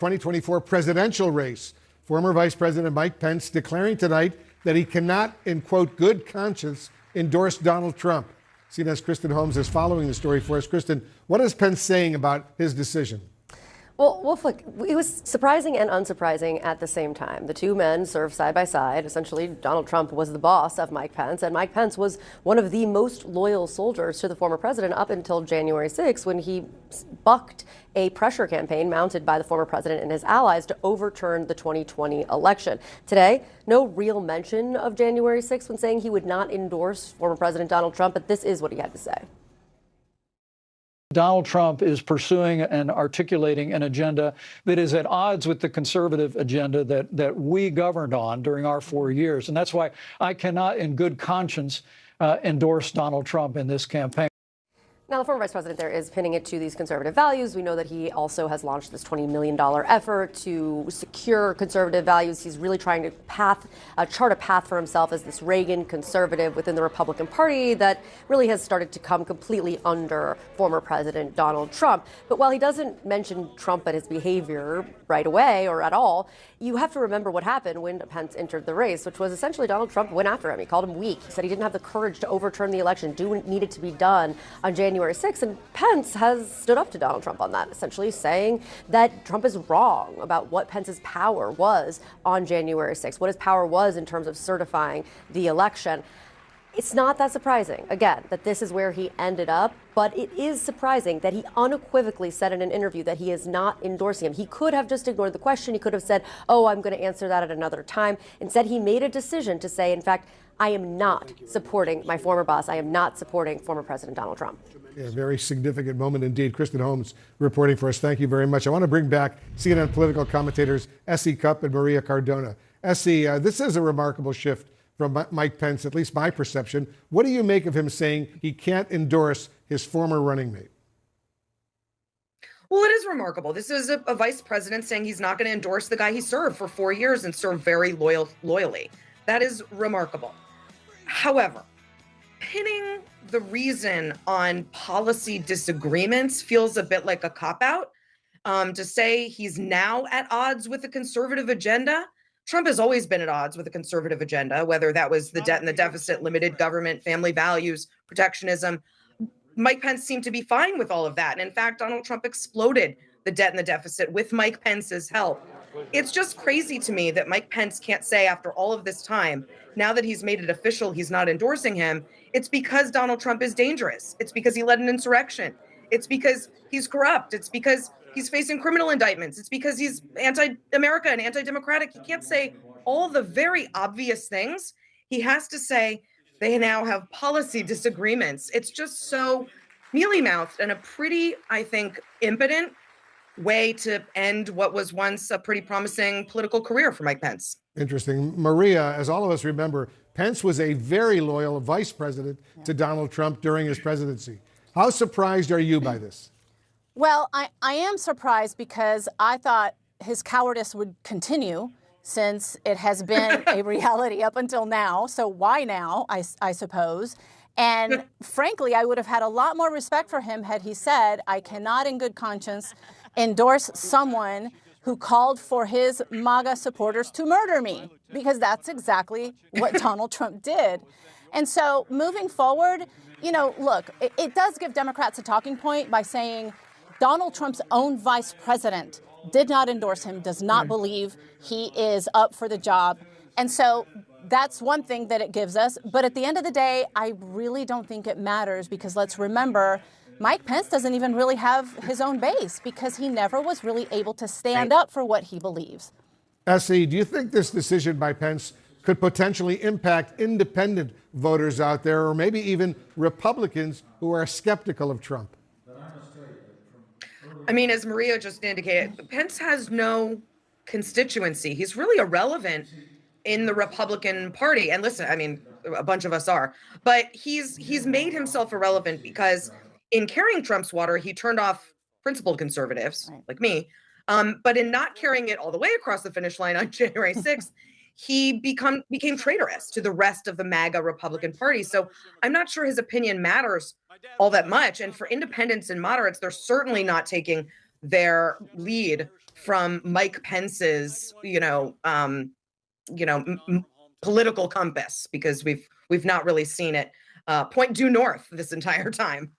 2024 presidential race. Former Vice President Mike Pence declaring tonight that he cannot, in quote, good conscience, endorse Donald Trump. CNN's Kristen Holmes is following the story for us. Kristen, what is Pence saying about his decision? Well, Wolflick, it was surprising and unsurprising at the same time. The two men served side by side. Essentially, Donald Trump was the boss of Mike Pence, and Mike Pence was one of the most loyal soldiers to the former president up until January 6th, when he bucked a pressure campaign mounted by the former president and his allies to overturn the 2020 election. Today, no real mention of January 6th when saying he would not endorse former President Donald Trump, but this is what he had to say. Donald Trump is pursuing and articulating an agenda that is at odds with the conservative agenda that we governed on during our 4 years. And that's why I cannot, in good conscience, endorse Donald Trump in this campaign. Now, the former vice president there is pinning it to these conservative values. We know that he also has launched this $20 million effort to secure conservative values. He's really trying to chart a path for himself as this Reagan conservative within the Republican Party that really has started to come completely under former President Donald Trump. But while he doesn't mention Trump and his behavior right away or at all, you have to remember what happened when Pence entered the race, which was essentially Donald Trump went after him. He called him weak. He said he didn't have the courage to overturn the election, do what needed to be done on January 6th. And Pence has stood up to Donald Trump on that, essentially saying that Trump is wrong about what Pence's power was on January 6th, what his power was in terms of certifying the election. It's not that surprising, again, that this is where he ended up, but it is surprising that he unequivocally said in an interview that he is not endorsing him. He could have just ignored the question. He could have said, oh, I'm going to answer that at another time. Instead, he made a decision to say, in fact, I am not supporting my former boss. I am not supporting former President Donald Trump. Yeah, very significant moment indeed. Kristen Holmes reporting for us. Thank you very much. I want to bring back CNN political commentators S.E. Cupp and Maria Cardona. S.E., this is a remarkable shift from Mike Pence, at least my perception. What do you make of him saying he can't endorse his former running mate? Well, it is remarkable. This is a vice president saying he's not going to endorse the guy he served for 4 years and served very loyally. That is remarkable. However, pinning the reason on policy disagreements feels a bit like a cop-out. To say he's now at odds with a conservative agenda. Trump has always been at odds with a conservative agenda, whether that was the debt and the deficit, limited government, family values, protectionism. Mike Pence seemed to be fine with all of that. And in fact, Donald Trump exploded the debt and the deficit with Mike Pence's help. It's just crazy to me that Mike Pence can't say after all of this time, now that he's made it official, he's not endorsing him. It's because Donald Trump is dangerous. It's because he led an insurrection. It's because he's corrupt. It's because he's facing criminal indictments. It's because he's anti-America and anti-democratic. He can't say all the very obvious things. He has to say they now have policy disagreements. It's just so mealy-mouthed and a pretty, I think, impotent way to end what was once a pretty promising political career for Mike Pence. Interesting. Maria, as all of us remember, Pence was a very loyal vice president to Donald Trump during his presidency. How surprised are you by this? Well, I am surprised because I thought his cowardice would continue since it has been a reality up until now. So why now, I suppose. And frankly, I would have had a lot more respect for him had he said, I cannot in good conscience endorse someone who called for his MAGA supporters to murder me, because that's exactly what Donald Trump did. And so moving forward, you know, look, it does give Democrats a talking point by saying Donald Trump's own vice president did not endorse him, does not believe he is up for the job. And so that's one thing that it gives us. But at the end of the day, I really don't think it matters, because let's remember, Mike Pence doesn't even really have his own base because he never was really able to stand up for what he believes. S.E., do you think this decision by Pence could potentially impact independent voters out there, or maybe even Republicans who are skeptical of Trump? I mean, as Maria just indicated, Pence has no constituency. He's really irrelevant in the Republican Party. And listen, I mean, a bunch of us are, but he's made himself irrelevant because in carrying Trump's water, he turned off principled conservatives like me. But in not carrying it all the way across the finish line on January 6th, he became traitorous to the rest of the MAGA Republican Party. So I'm not sure his opinion matters all that much. And for independents and moderates, they're certainly not taking their lead from Mike Pence's, political compass, because we've not really seen it point due north this entire time.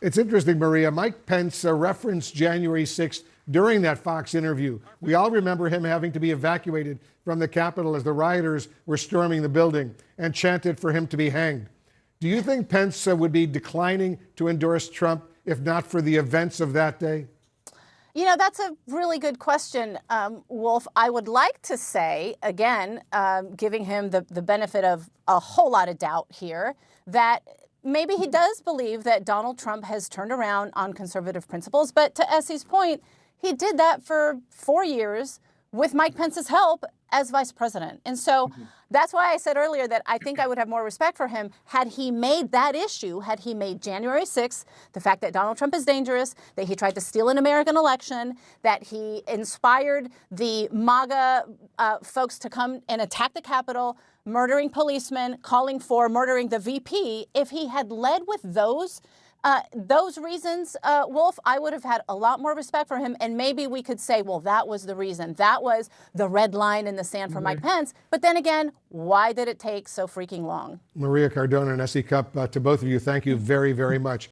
It's interesting, Maria. Mike Pence referenced January 6th during that Fox interview. We all remember him having to be evacuated from the Capitol as the rioters were storming the building and chanted for him to be hanged. Do you think Pence would be declining to endorse Trump if not for the events of that day? You know, that's a really good question, Wolf. I would like to say, again, giving him the benefit of a whole lot of doubt here, that maybe he does believe that Donald Trump has turned around on conservative principles. But to Essie's point, he did that for 4 years with Mike Pence's help as vice president. And so that's why I said earlier that I think I would have more respect for him had he made that issue, had he made January 6th, the fact that Donald Trump is dangerous, that he tried to steal an American election, that he inspired the MAGA folks to come and attack the Capitol, murdering policemen, calling for murdering the VP. If he had led with those reasons, Wolf, I would have had a lot more respect for him. And maybe we could say, well, that was the reason. That was the red line in the sand for Mike Pence. But then again, why did it take so freaking long? Maria Cardona and Essie Cupp, to both of you, thank you very, very much.